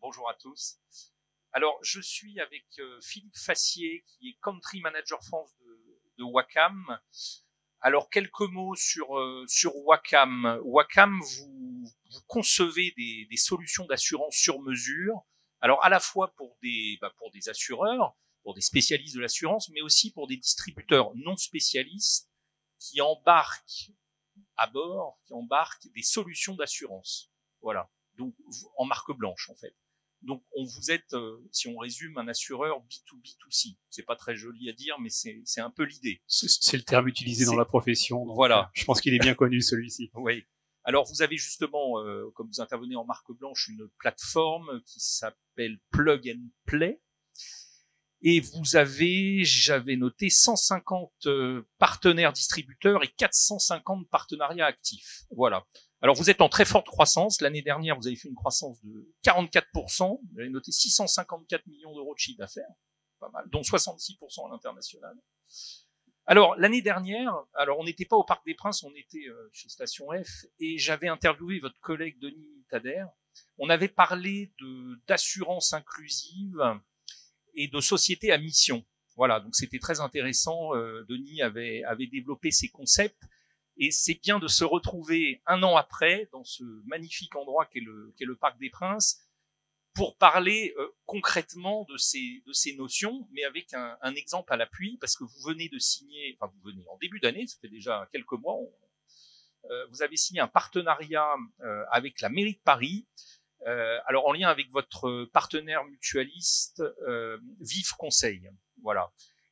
Bonjour à tous. Alors, je suis avec Philippe Fassier, qui est Country Manager France de Wacam. Alors, quelques mots sur Wacam. Wacam, vous concevez des solutions d'assurance sur mesure. Alors, à la fois pour des assureurs, pour des spécialistes de l'assurance, mais aussi pour des distributeurs non spécialistes qui embarquent à bord, qui embarquent des solutions d'assurance. Voilà. Donc, en marque blanche, en fait. Donc, vous êtes, si on résume, un assureur B2B2C. C'est pas très joli à dire, mais c'est un peu l'idée. C'est le terme utilisé dans la profession. Donc, voilà. Je pense qu'il est bien connu, celui-ci. Oui. Alors, vous avez justement, comme vous intervenez en marque blanche, une plateforme qui s'appelle Plug and Play. Et vous avez, j'avais noté, 150 partenaires distributeurs et 450 partenariats actifs. Voilà. Alors, vous êtes en très forte croissance. L'année dernière, vous avez fait une croissance de 44%. Vous avez noté 654 millions d'euros de chiffre d'affaires. Pas mal. Dont 66% à l'international. Alors, l'année dernière, on n'était pas au Parc des Princes, on était chez Station F, et j'avais interviewé votre collègue Denis Tader. On avait parlé d'assurance inclusive et de société à mission. Voilà, donc c'était très intéressant. Denis avait développé ces concepts. Et c'est bien de se retrouver un an après dans ce magnifique endroit qu'est le Parc des Princes pour parler concrètement de ces notions, mais avec un exemple à l'appui, parce que vous venez de signer, enfin vous venez en début d'année, ça fait déjà quelques mois, vous avez signé un partenariat avec la mairie de Paris, alors en lien avec votre partenaire mutualiste Vif Conseil, voilà.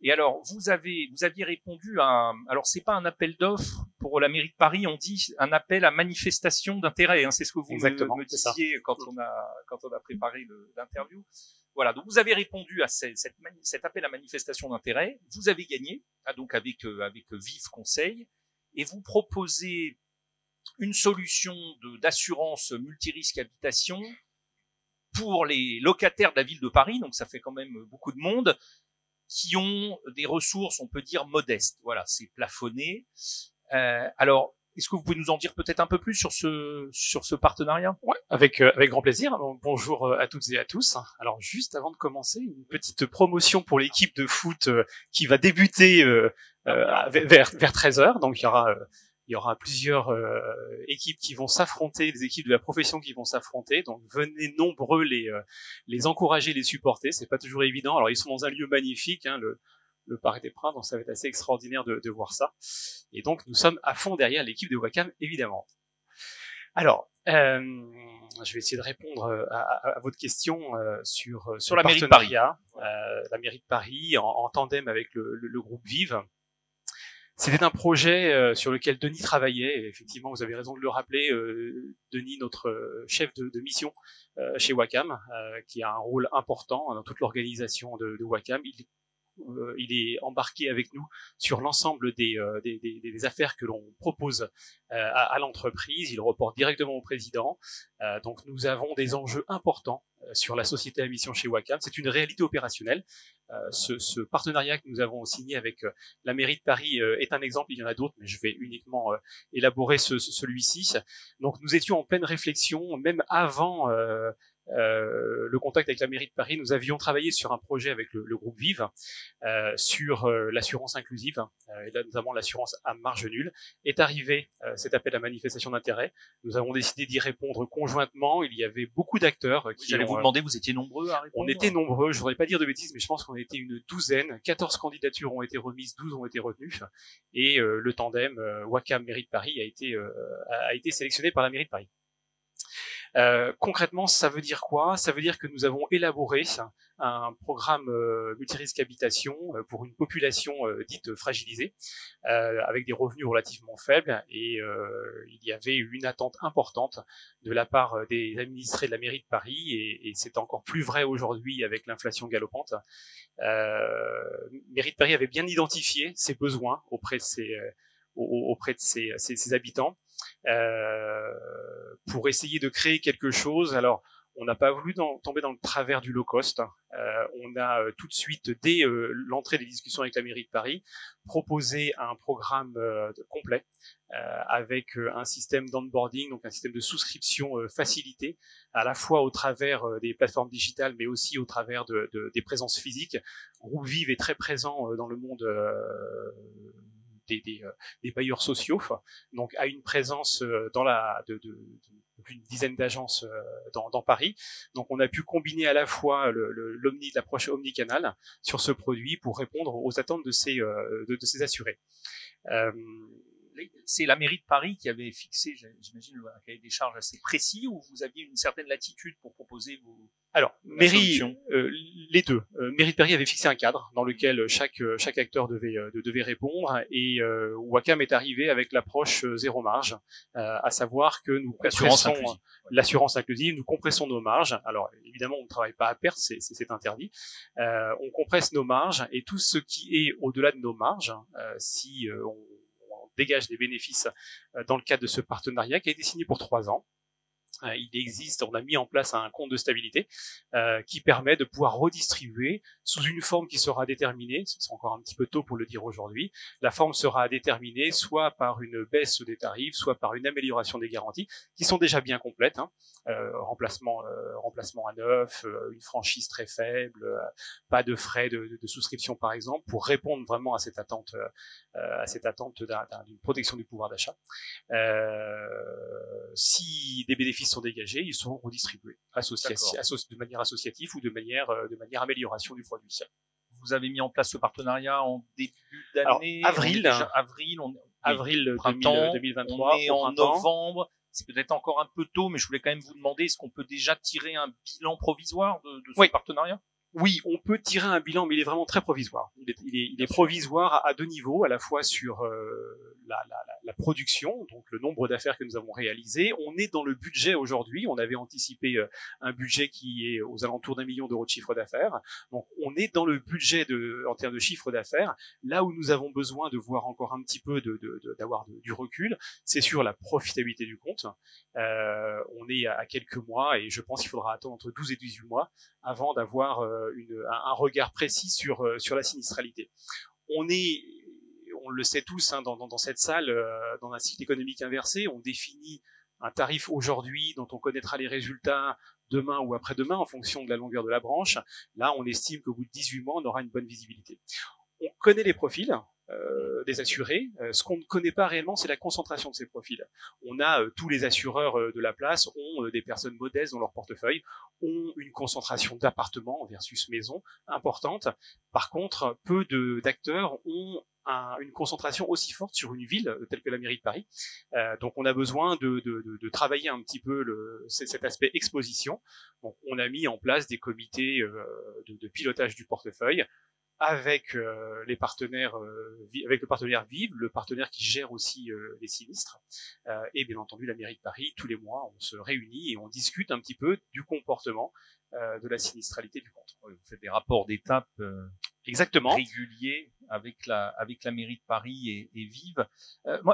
Et alors, vous aviez répondu à, alors c'est pas un appel d'offres pour la mairie de Paris, on dit un appel à manifestation d'intérêt, hein, c'est ce que vous me disiez quand on a préparé l'interview. Voilà, donc vous avez répondu à cet appel à manifestation d'intérêt, vous avez gagné, donc avec Vif Conseil, et vous proposez une solution d'assurance multirisque habitation pour les locataires de la ville de Paris, donc ça fait quand même beaucoup de monde, qui ont des ressources, on peut dire, modestes. Voilà, c'est plafonné. Alors, est-ce que vous pouvez nous en dire peut-être un peu plus sur ce partenariat? Ouais, avec grand plaisir. Bonjour à toutes et à tous. Alors, juste avant de commencer, une petite promotion pour l'équipe de foot qui va débuter vers 13h. Donc, il y aura plusieurs équipes qui vont s'affronter, des équipes de la profession qui vont s'affronter. Donc venez nombreux les encourager, les supporter. C'est pas toujours évident. Alors ils sont dans un lieu magnifique, hein, le Parc des Princes, donc ça va être assez extraordinaire de voir ça. Et donc nous sommes à fond derrière l'équipe de Wacam, évidemment. Alors, je vais essayer de répondre à votre question sur la mairie de Paris. La mairie de Paris en tandem avec le groupe Vive. C'était un projet sur lequel Denis travaillait. Et effectivement, vous avez raison de le rappeler. Denis, notre chef de mission chez Wacam, qui a un rôle important dans toute l'organisation de Wacam. Il est embarqué avec nous sur l'ensemble des affaires que l'on propose à l'entreprise. Il reporte directement au président. Donc nous avons des enjeux importants sur la société à mission chez Wacam. C'est une réalité opérationnelle. Ce partenariat que nous avons signé avec la mairie de Paris est un exemple, il y en a d'autres, mais je vais uniquement élaborer celui-ci. Donc nous étions en pleine réflexion, même avant le contact avec la mairie de Paris. Nous avions travaillé sur un projet avec le groupe Vive sur l'assurance inclusive, et là notamment l'assurance à marge nulle. Est arrivé cet appel à manifestation d'intérêt. Nous avons décidé d'y répondre conjointement. Il y avait beaucoup d'acteurs qui J'allais vous demander, vous étiez nombreux à répondre? On était nombreux, je voudrais pas dire de bêtises, mais je pense qu'on était une douzaine. 14 candidatures ont été remises, 12 ont été retenues, et le tandem Wacam mairie de Paris a été sélectionné par la mairie de Paris. Concrètement, ça veut dire quoi? Ça veut dire que nous avons élaboré un programme multirisque habitation pour une population dite fragilisée, avec des revenus relativement faibles, et il y avait une attente importante de la part des administrés de la mairie de Paris, et c'est encore plus vrai aujourd'hui avec l'inflation galopante. Mairie de Paris avait bien identifié ses besoins auprès de ses habitants, pour essayer de créer quelque chose. Alors, On n'a pas voulu tomber dans le travers du low cost. On a tout de suite, dès l'entrée des discussions avec la mairie de Paris, proposé un programme complet avec un système d'onboarding, donc un système de souscription facilité, à la fois au travers des plateformes digitales, mais aussi au travers des présences physiques. Groupe Vive est très présent dans le monde des bailleurs sociaux, donc a une présence dans plus d'une dizaine d'agences dans Paris. Donc on a pu combiner à la fois l'approche omnicanal sur ce produit pour répondre aux attentes de ces assurés. C'est la mairie de Paris qui avait fixé, j'imagine, un cahier des charges assez précis, où vous aviez une certaine latitude pour proposer vos... Alors, les deux. Mairie de Paris avait fixé un cadre dans lequel chaque acteur devait répondre, et Wacom est arrivé avec l'approche zéro marge, à savoir que nous compressons l'assurance inclusive, nous compressons nos marges. Alors évidemment, on ne travaille pas à perte, c'est interdit. On compresse nos marges, et tout ce qui est au-delà de nos marges, si on dégage des bénéfices dans le cadre de ce partenariat qui a été signé pour 3 ans. Il existe, on a mis en place un compte de stabilité qui permet de pouvoir redistribuer sous une forme qui sera déterminée, c'est encore un petit peu tôt pour le dire aujourd'hui, la forme sera déterminée soit par une baisse des tarifs, soit par une amélioration des garanties, qui sont déjà bien complètes, remplacement à neuf, une franchise très faible, pas de frais de souscription par exemple, pour répondre vraiment à cette attente d'une protection du pouvoir d'achat. Si des bénéfices sont dégagés, ils seront redistribués de manière associative ou de manière amélioration du produit. Vous avez mis en place ce partenariat en début d'année, avril printemps, 2023. On est en novembre. C'est peut-être encore un peu tôt, mais je voulais quand même vous demander, est-ce qu'on peut déjà tirer un bilan provisoire de ce partenariat ? Oui, on peut tirer un bilan, mais il est vraiment très provisoire. Il est provisoire à 2 niveaux, à la fois sur la production, donc le nombre d'affaires que nous avons réalisées. On est dans le budget aujourd'hui. On avait anticipé un budget qui est aux alentours d'1 million d'euros de chiffre d'affaires. Donc, on est dans le budget en termes de chiffre d'affaires. Là où nous avons besoin de voir encore un petit peu d'avoir du recul, c'est sur la profitabilité du compte. On est à quelques mois, et je pense qu'il faudra attendre entre 12 et 18 mois avant d'avoir un regard précis sur la sinistralité. On le sait tous, dans cette salle, dans un cycle économique inversé, on définit un tarif aujourd'hui dont on connaîtra les résultats demain ou après-demain en fonction de la longueur de la branche. Là, on estime qu'au bout de 18 mois, on aura une bonne visibilité. On connaît les profils des assurés. Ce qu'on ne connaît pas réellement, c'est la concentration de ces profils. On a tous les assureurs de la place ont des personnes modestes dans leur portefeuille, ont une concentration d'appartements versus maisons importante. Par contre, peu d'acteurs ont une concentration aussi forte sur une ville telle que la mairie de Paris. Donc on a besoin de travailler un petit peu cet aspect exposition. Donc on a mis en place des comités de pilotage du portefeuille avec les partenaires, avec le partenaire Vive, le partenaire qui gère aussi les sinistres, et bien entendu la mairie de Paris. Tous les mois, on se réunit et on discute un petit peu du comportement de la sinistralité du compte. Vous faites des rapports d'étape exactement réguliers avec la mairie de Paris et Vive.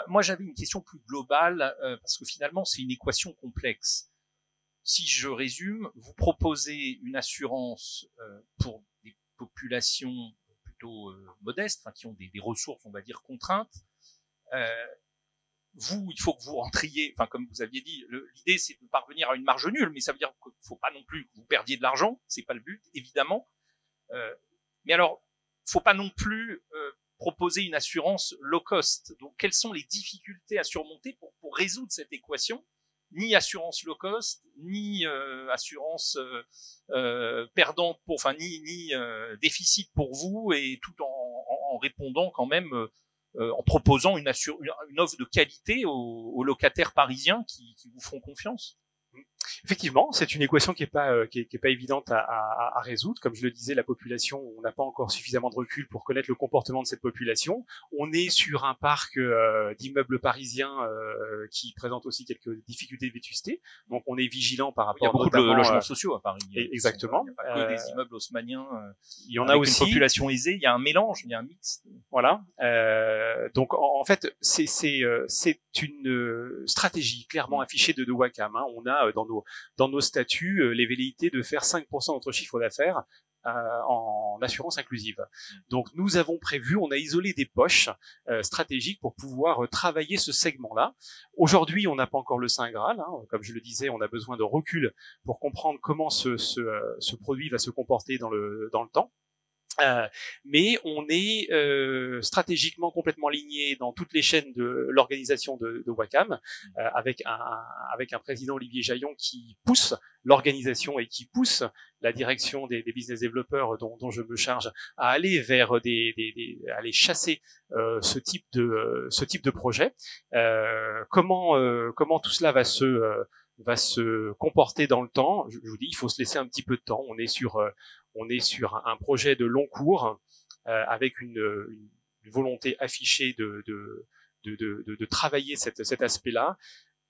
Moi, j'avais une question plus globale parce que finalement, c'est une équation complexe. Si je résume, vous proposez une assurance pour des populations plutôt modestes, qui ont des ressources, on va dire, contraintes. Vous, il faut que vous rentriez, comme vous aviez dit, l'idée c'est de parvenir à une marge nulle, mais ça veut dire qu'il ne faut pas non plus que vous perdiez de l'argent, c'est pas le but, évidemment. Mais alors, il ne faut pas non plus proposer une assurance low cost. Donc, quelles sont les difficultés à surmonter pour résoudre cette équation ? Ni assurance low cost, ni assurance perdante ni déficit pour vous, et tout en répondant quand même, en proposant une offre de qualité aux locataires parisiens qui vous feront confiance. Effectivement, c'est une équation qui est pas évidente à résoudre. Comme je le disais, la population, on n'a pas encore suffisamment de recul pour connaître le comportement de cette population. On est sur un parc d'immeubles parisiens qui présente aussi quelques difficultés de vétusté. Donc, on est vigilant par rapport. Il y a beaucoup de logements sociaux à Paris. Exactement. Il n'y a pas que des immeubles haussmanniens. Il y en a aussi. Une population aisée. Il y a un mélange, il y a un mix. Voilà. Donc, en fait, c'est une stratégie clairement affichée de Wacom. On a dans dans nos statuts les velléités de faire 5% de notre chiffre d'affaires en assurance inclusive. Donc nous avons prévu, on a isolé des poches stratégiques pour pouvoir travailler ce segment-là. Aujourd'hui, on n'a pas encore le Saint Graal, hein. Comme je le disais, on a besoin de recul pour comprendre comment ce produit va se comporter dans le temps. Mais on est stratégiquement complètement aligné dans toutes les chaînes de l'organisation de Wacom, avec un président Olivier Jaillon qui pousse l'organisation et qui pousse la direction des business développeurs dont je me charge à aller vers aller chasser ce type de projet. Comment tout cela va se comporter dans le temps? Je vous dis, il faut se laisser un petit peu de temps. On est sur un projet de long cours avec une volonté affichée de travailler cet aspect-là.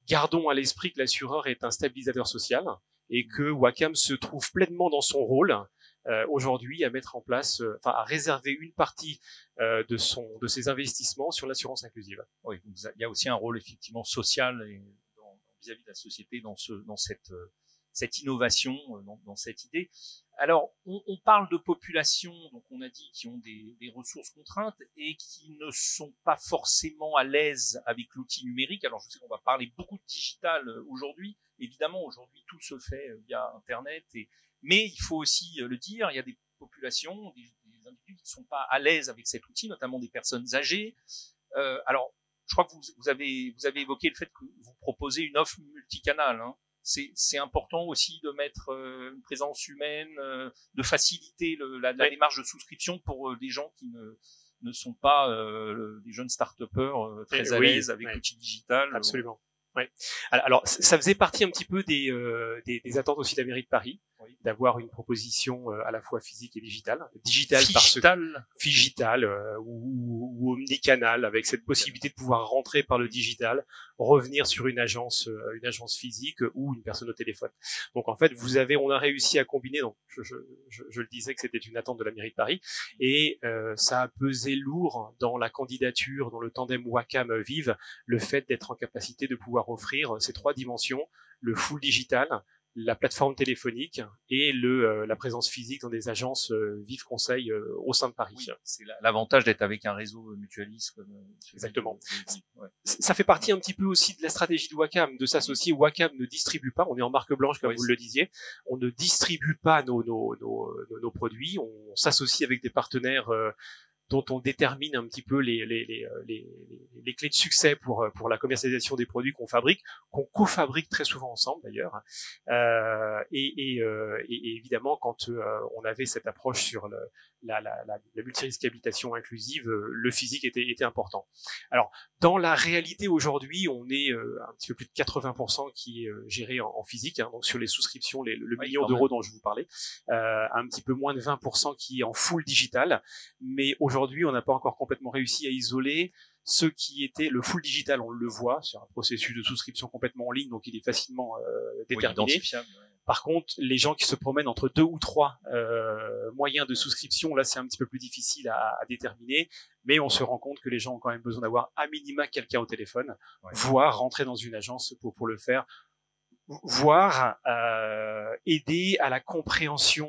Gardons à l'esprit que l'assureur est un stabilisateur social et que Wacom se trouve pleinement dans son rôle aujourd'hui à mettre en place, à réserver une partie de ses investissements sur l'assurance inclusive. Oui, il y a aussi un rôle effectivement social et vis-à-vis de la société dans cette innovation, dans cette idée. Alors, on parle de populations, donc on a dit, qui ont des ressources contraintes et qui ne sont pas forcément à l'aise avec l'outil numérique. Alors, je sais qu'on va parler beaucoup de digital aujourd'hui. Évidemment, aujourd'hui, tout se fait via Internet. Mais il faut aussi le dire, il y a des populations, des individus qui ne sont pas à l'aise avec cet outil, notamment des personnes âgées. Alors, je crois que vous avez évoqué le fait que vous proposez une offre multicanale, hein. C'est important aussi de mettre une présence humaine, de faciliter la démarche de souscription pour des gens qui ne sont pas des jeunes start-upers très à l'aise avec l'outil digital. Absolument. Ouais. Alors, ça faisait partie un petit peu des attentes aussi de la mairie de Paris, oui, d'avoir une proposition à la fois physique et digitale. Figital ou omnicanal, avec cette possibilité de pouvoir rentrer par le digital, revenir sur une agence physique ou une personne au téléphone. Donc en fait, on a réussi à combiner. Donc je le disais que c'était une attente de la mairie de Paris et ça a pesé lourd dans la candidature, dans le tandem Wacom Vive, le fait d'être en capacité de pouvoir offrir ces trois dimensions, le full digital, la plateforme téléphonique et la présence physique dans des agences Vive Conseil au sein de Paris. Oui, c'est l'avantage d'être avec un réseau mutualiste. Exactement. Ouais. Ça fait partie un petit peu aussi de la stratégie de Wacom, de s'associer. Wacom ne distribue pas, on est en marque blanche comme vous le disiez, on ne distribue pas nos produits, on s'associe avec des partenaires dont on détermine un petit peu les clés de succès pour la commercialisation des produits qu'on fabrique, qu'on co-fabrique très souvent ensemble d'ailleurs. Et évidemment, quand on avait cette approche sur la multirisquabilitation inclusive, le physique était important. Alors, dans la réalité aujourd'hui, on est un petit peu plus de 80% qui est géré en physique, hein, donc sur les souscriptions, le million d'euros dont je vous parlais, un petit peu moins de 20% qui est en full digital, mais aujourd'hui, on n'a pas encore complètement réussi à isoler ce qui était le full digital. On le voit, c'est un processus de souscription complètement en ligne, donc il est facilement déterminé. Oui, par contre, les gens qui se promènent entre 2 ou 3 moyens de souscription, là c'est un petit peu plus difficile à déterminer, mais on se rend compte que les gens ont quand même besoin d'avoir à minima quelqu'un au téléphone, voire rentrer dans une agence pour le faire, voire aider à la compréhension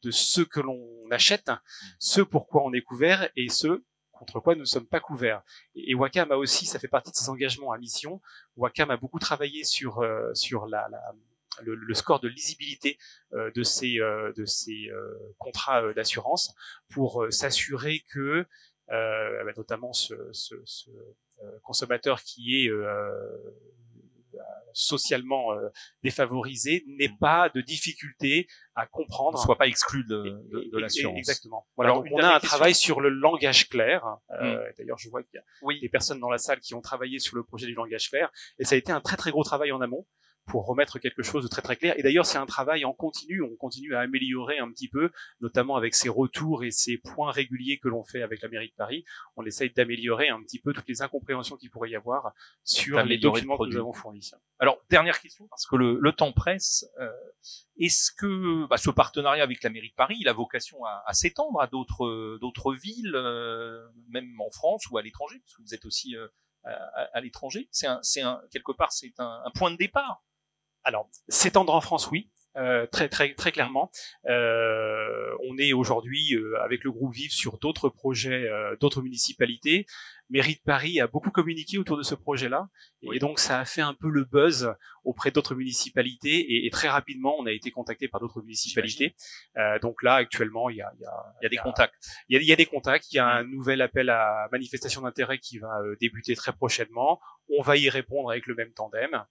de ce que l'on achète, ce pourquoi on est couvert et ce contre quoi nous ne sommes pas couverts. Et Wacom a aussi, ça fait partie de ses engagements à mission, Wacom a beaucoup travaillé sur le score de lisibilité de ces contrats d'assurance pour s'assurer que notamment ce consommateur qui est socialement défavorisé n'ait pas de difficulté à comprendre, ne soit pas exclu de l'assurance. Exactement. Voilà. Alors, donc on a un travail sur le langage clair. D'ailleurs, je vois qu'il y a des personnes dans la salle qui ont travaillé sur le projet du langage clair, et ça a été un très très gros travail en amont pour remettre quelque chose de très très clair. Et d'ailleurs, c'est un travail en continu. On continue à améliorer un petit peu, notamment avec ces retours et ces points réguliers que l'on fait avec la mairie de Paris. On essaye d'améliorer un petit peu toutes les incompréhensions qu'il pourrait y avoir sur les documents que nous avons fournis. Alors, dernière question, parce que le temps presse. Est-ce que ce partenariat avec la mairie de Paris, il a vocation à s'étendre à d'autres villes, même en France ou à l'étranger, parce que vous êtes aussi à l'étranger. Quelque part, c'est un point de départ. Alors, s'étendre en France, oui. Très clairement. On est aujourd'hui avec le groupe Vive sur d'autres projets, d'autres municipalités. Mairie de Paris a beaucoup communiqué autour de ce projet-là, et donc ça a fait un peu le buzz auprès d'autres municipalités, et très rapidement on a été contacté par d'autres municipalités. Donc là actuellement il y a des contacts. Il y a des contacts. Il y a un nouvel appel à manifestation d'intérêt qui va débuter très prochainement. On va y répondre avec le même tandem.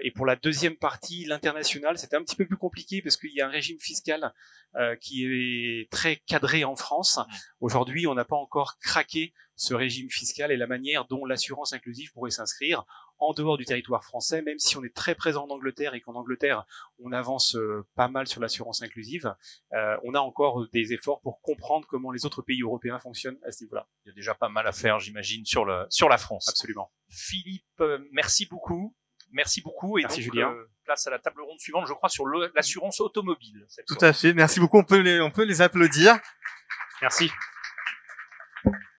Et pour la deuxième partie, l'international, c'était un petit peu plus compliqué parce qu'il y a un régime fiscal qui est très cadré en France. Aujourd'hui, on n'a pas encore craqué ce régime fiscal et la manière dont l'assurance inclusive pourrait s'inscrire en dehors du territoire français, même si on est très présent en Angleterre et qu'en Angleterre, on avance pas mal sur l'assurance inclusive. On a encore des efforts pour comprendre comment les autres pays européens fonctionnent à ce niveau-là. Il y a déjà pas mal à faire, j'imagine, sur la France. Absolument. Philippe, merci beaucoup. Merci beaucoup. Et merci donc, Julien. Place à la table ronde suivante, je crois, sur l'assurance automobile. Tout à fait. Merci beaucoup. On peut les applaudir. Merci.